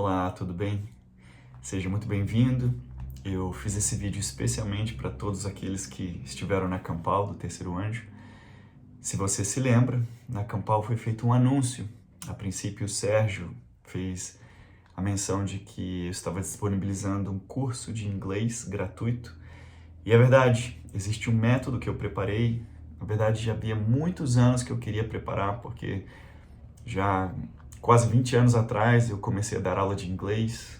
Olá, tudo bem? Seja muito bem-vindo. Eu fiz esse vídeo especialmente para todos aqueles que estiveram na Campal do Terceiro Anjo. Se você se lembra, na Campal foi feito um anúncio. A princípio, o Sérgio fez a menção de que eu estava disponibilizando um curso de inglês gratuito. E é verdade, existe um método que eu preparei. Na verdade, já havia muitos anos que eu queria preparar, porque já quase 20 anos atrás eu comecei a dar aula de inglês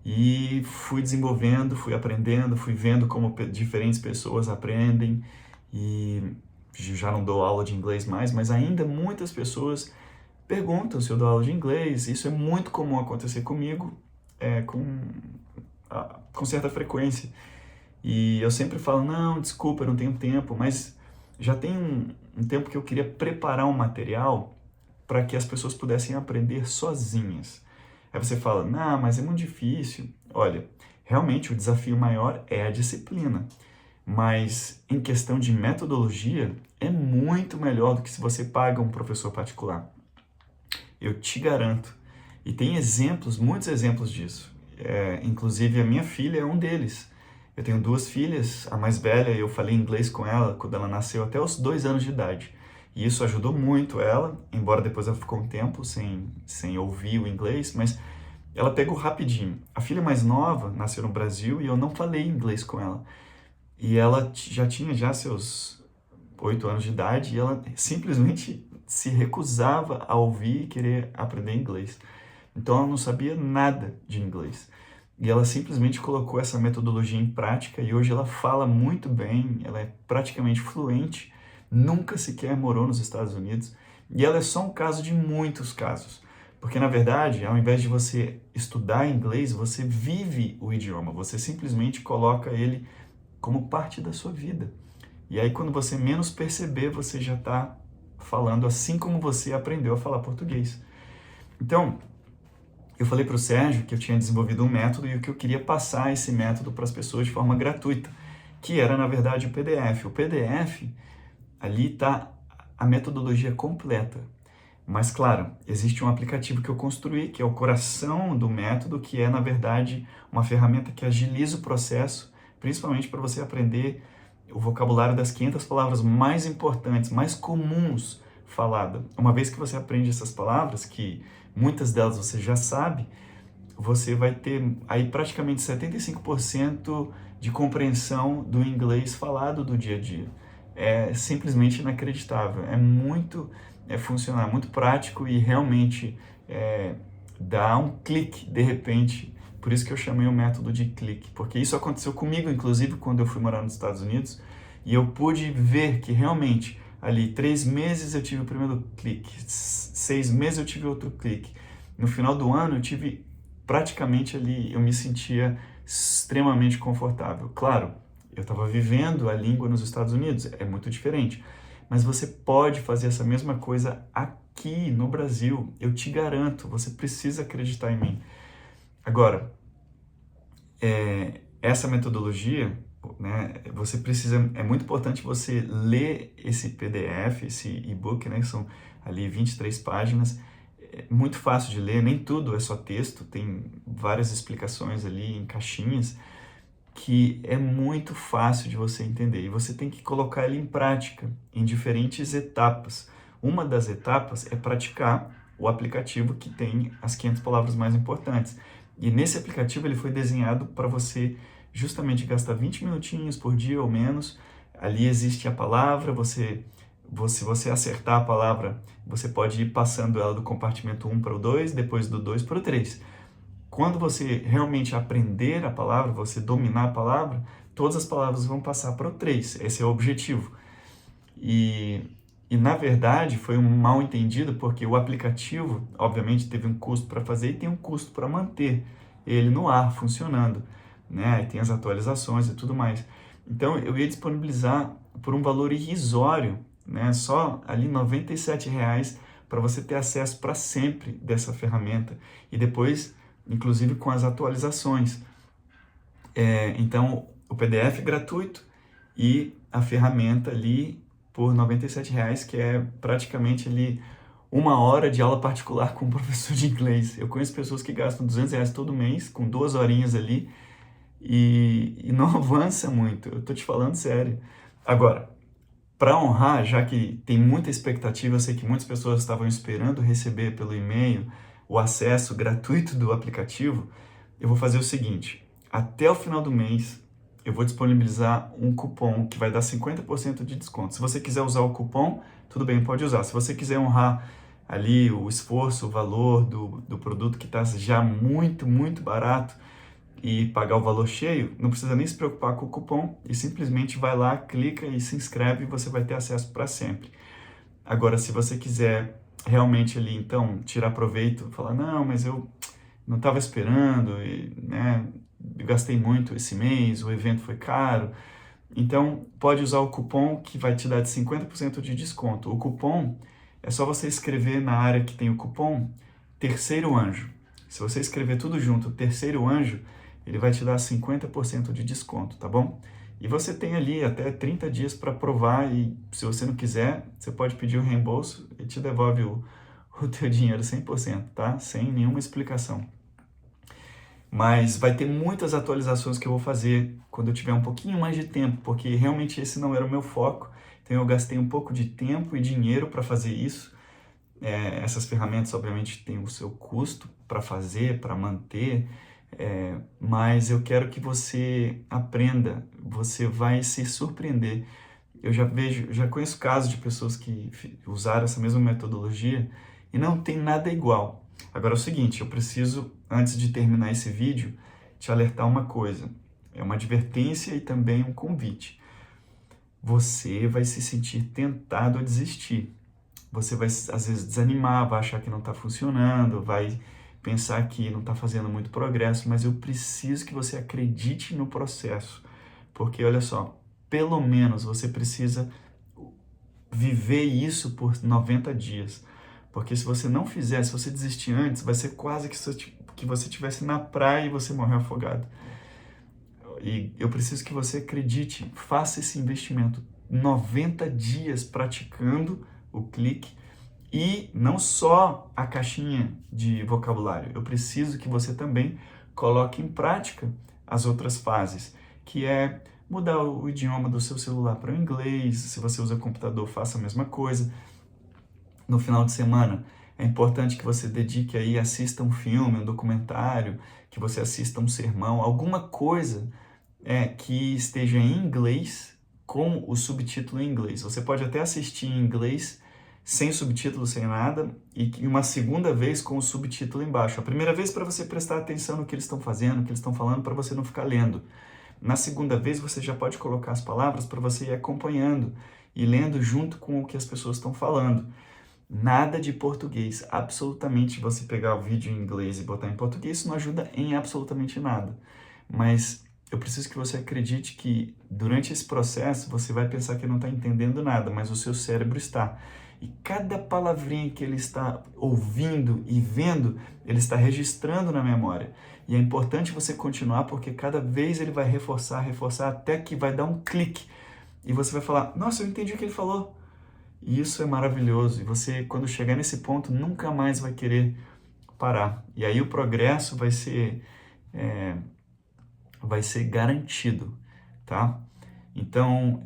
e fui desenvolvendo, fui aprendendo, fui vendo como diferentes pessoas aprendem e já não dou aula de inglês mais, mas ainda muitas pessoas perguntam se eu dou aula de inglês. Isso é muito comum acontecer comigo, com certa frequência. E eu sempre falo, não, desculpa, eu não tenho tempo, mas já tem um tempo que eu queria preparar um material para que as pessoas pudessem aprender sozinhas. Aí você fala, não, mas é muito difícil. Olha, realmente o desafio maior é a disciplina, mas em questão de metodologia, é muito melhor do que se você paga um professor particular. Eu te garanto. E tem exemplos, muitos exemplos disso. Inclusive a minha filha é um deles. Eu tenho duas filhas, a mais velha, eu falei inglês com ela quando ela nasceu até os 2 anos de idade. E isso ajudou muito ela, embora depois ela ficou um tempo sem ouvir o inglês, mas ela pegou rapidinho. A filha mais nova nasceu no Brasil e eu não falei inglês com ela. E ela já tinha seus 8 anos de idade e ela simplesmente se recusava a ouvir e querer aprender inglês. Então ela não sabia nada de inglês. E ela simplesmente colocou essa metodologia em prática e hoje ela fala muito bem, ela é praticamente fluente, nunca sequer morou nos Estados Unidos. E ela é só um caso de muitos casos. Porque, na verdade, ao invés de você estudar inglês, você vive o idioma, você simplesmente coloca ele como parte da sua vida. E aí, quando você menos perceber, você já está falando assim como você aprendeu a falar português. Então, eu falei para o Sérgio que eu tinha desenvolvido um método e que eu queria passar esse método para as pessoas de forma gratuita, que era, na verdade, o PDF. O PDF, ali está a metodologia completa. Mas, claro, existe um aplicativo que eu construí, que é o coração do método, que é, na verdade, uma ferramenta que agiliza o processo, principalmente para você aprender o vocabulário das 500 palavras mais importantes, mais comuns faladas. Uma vez que você aprende essas palavras, que muitas delas você já sabe, você vai ter aí praticamente 75% de compreensão do inglês falado do dia a dia. É simplesmente inacreditável, é funcionar, muito prático e realmente dá um clique de repente. Por isso que eu chamei o método de clique, porque isso aconteceu comigo, inclusive, quando eu fui morar nos Estados Unidos, e eu pude ver que realmente ali 3 meses eu tive o primeiro clique, 6 meses eu tive outro clique. No final do ano eu tive praticamente ali, eu me sentia extremamente confortável. Claro, eu estava vivendo a língua nos Estados Unidos, é muito diferente. Mas você pode fazer essa mesma coisa aqui no Brasil. Eu te garanto, você precisa acreditar em mim. Agora, essa metodologia, né, você precisa, é muito importante você ler esse PDF, esse e-book, né, que são ali 23 páginas. É muito fácil de ler, nem tudo é só texto, tem várias explicações ali em caixinhas, que é muito fácil de você entender. E você tem que colocar ele em prática, em diferentes etapas. Uma das etapas é praticar o aplicativo que tem as 500 palavras mais importantes. E nesse aplicativo ele foi desenhado para você justamente gastar 20 minutinhos por dia ou menos. Ali existe a palavra, se você acertar a palavra, você pode ir passando ela do compartimento 1 para o 2, depois do 2 para o 3. Quando você realmente aprender a palavra, você dominar a palavra, todas as palavras vão passar para o 3. Esse é o objetivo. E na verdade, foi um mal entendido, porque o aplicativo, obviamente, teve um custo para fazer e tem um custo para manter ele no ar, funcionando, né? E tem as atualizações e tudo mais. Então, eu ia disponibilizar por um valor irrisório, né? Só ali R$ 97 para você ter acesso para sempre dessa ferramenta. E depois, inclusive com as atualizações. Então, o PDF é gratuito e a ferramenta ali por R$ 97, que é praticamente ali uma hora de aula particular com um professor de inglês. Eu conheço pessoas que gastam R$ 200 todo mês, com 2 horinhas ali, e não avança muito. Eu tô te falando sério. Agora, para honrar, já que tem muita expectativa, eu sei que muitas pessoas estavam esperando receber pelo e-mail o acesso gratuito do aplicativo, eu vou fazer o seguinte: até o final do mês eu vou disponibilizar um cupom que vai dar 50% de desconto. Se você quiser usar o cupom, tudo bem, pode usar. Se você quiser honrar ali o esforço, o valor do produto que está já muito, muito barato e pagar o valor cheio, não precisa nem se preocupar com o cupom e simplesmente vai lá, clica e se inscreve e você vai ter acesso para sempre. Agora, se você quiser realmente ali, então, tirar proveito, falar, não, mas eu não estava esperando, né, eu gastei muito esse mês, o evento foi caro, então pode usar o cupom que vai te dar de 50% de desconto. O cupom é só você escrever na área que tem o cupom Terceiro Anjo. Se você escrever tudo junto, Terceiro Anjo, ele vai te dar 50% de desconto, tá bom? E você tem ali até 30 dias para provar e se você não quiser, você pode pedir o reembolso e te devolve o teu dinheiro 100%, tá? Sem nenhuma explicação. Mas vai ter muitas atualizações que eu vou fazer quando eu tiver um pouquinho mais de tempo, porque realmente esse não era o meu foco. Então eu gastei um pouco de tempo e dinheiro para fazer isso. Essas ferramentas, obviamente, têm o seu custo para fazer, para manter, mas eu quero que você aprenda, você vai se surpreender. Eu já conheço casos de pessoas que usaram essa mesma metodologia e não tem nada igual. Agora é o seguinte, eu preciso, antes de terminar esse vídeo, te alertar uma coisa. É uma advertência e também um convite. Você vai se sentir tentado a desistir. Você vai, às vezes, desanimar, vai achar que não está funcionando, vai pensar que não está fazendo muito progresso, mas eu preciso que você acredite no processo. Porque, olha só, pelo menos você precisa viver isso por 90 dias. Porque se você não fizer, se você desistir antes, vai ser quase que você estivesse na praia e você morreu afogado. E eu preciso que você acredite, faça esse investimento. 90 dias praticando o clique e não só a caixinha de vocabulário. Eu preciso que você também coloque em prática as outras fases, que é mudar o idioma do seu celular para o inglês. Se você usa computador, faça a mesma coisa. No final de semana, é importante que você dedique aí, assista um filme, um documentário, que você assista um sermão, alguma coisa que esteja em inglês com o subtítulo em inglês. Você pode até assistir em inglês sem subtítulo, sem nada, e uma segunda vez com o subtítulo embaixo. A primeira vez para você prestar atenção no que eles estão fazendo, no que eles estão falando, para você não ficar lendo. Na segunda vez você já pode colocar as palavras para você ir acompanhando e lendo junto com o que as pessoas estão falando. Nada de português, absolutamente. Você pegar o vídeo em inglês e botar em português, isso não ajuda em absolutamente nada. Mas eu preciso que você acredite que durante esse processo você vai pensar que não está entendendo nada, mas o seu cérebro está. E cada palavrinha que ele está ouvindo e vendo, ele está registrando na memória. E é importante você continuar porque cada vez ele vai reforçar, até que vai dar um clique. E você vai falar, nossa, eu entendi o que ele falou. E isso é maravilhoso. E você, quando chegar nesse ponto, nunca mais vai querer parar. E aí o progresso vai ser garantido, tá? Então,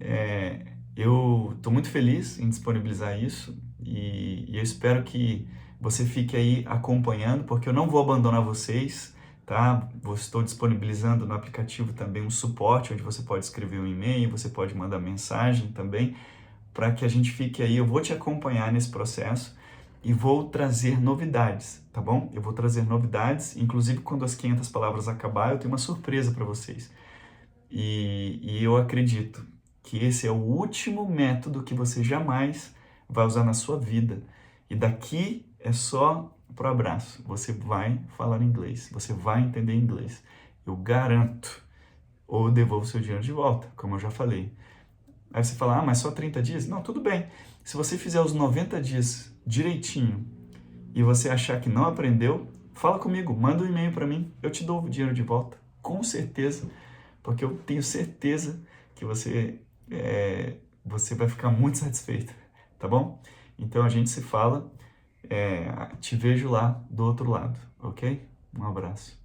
eu estou muito feliz em disponibilizar isso e eu espero que você fique aí acompanhando, porque eu não vou abandonar vocês, tá? Estou disponibilizando no aplicativo também um suporte, onde você pode escrever um e-mail, você pode mandar mensagem também, para que a gente fique aí, eu vou te acompanhar nesse processo e vou trazer novidades, tá bom? Eu vou trazer novidades, inclusive quando as 500 palavras acabar, eu tenho uma surpresa para vocês. E eu acredito que esse é o último método que você jamais vai usar na sua vida. E daqui é só pro abraço. Você vai falar inglês, você vai entender inglês. Eu garanto. Ou eu devolvo seu dinheiro de volta, como eu já falei. Aí você fala, mas só 30 dias? Não, tudo bem. Se você fizer os 90 dias direitinho e você achar que não aprendeu, fala comigo, manda um e-mail para mim, eu te dou o dinheiro de volta, com certeza, porque eu tenho certeza que você vai ficar muito satisfeito, tá bom? Então a gente se fala Te vejo lá do outro lado, ok? Um abraço.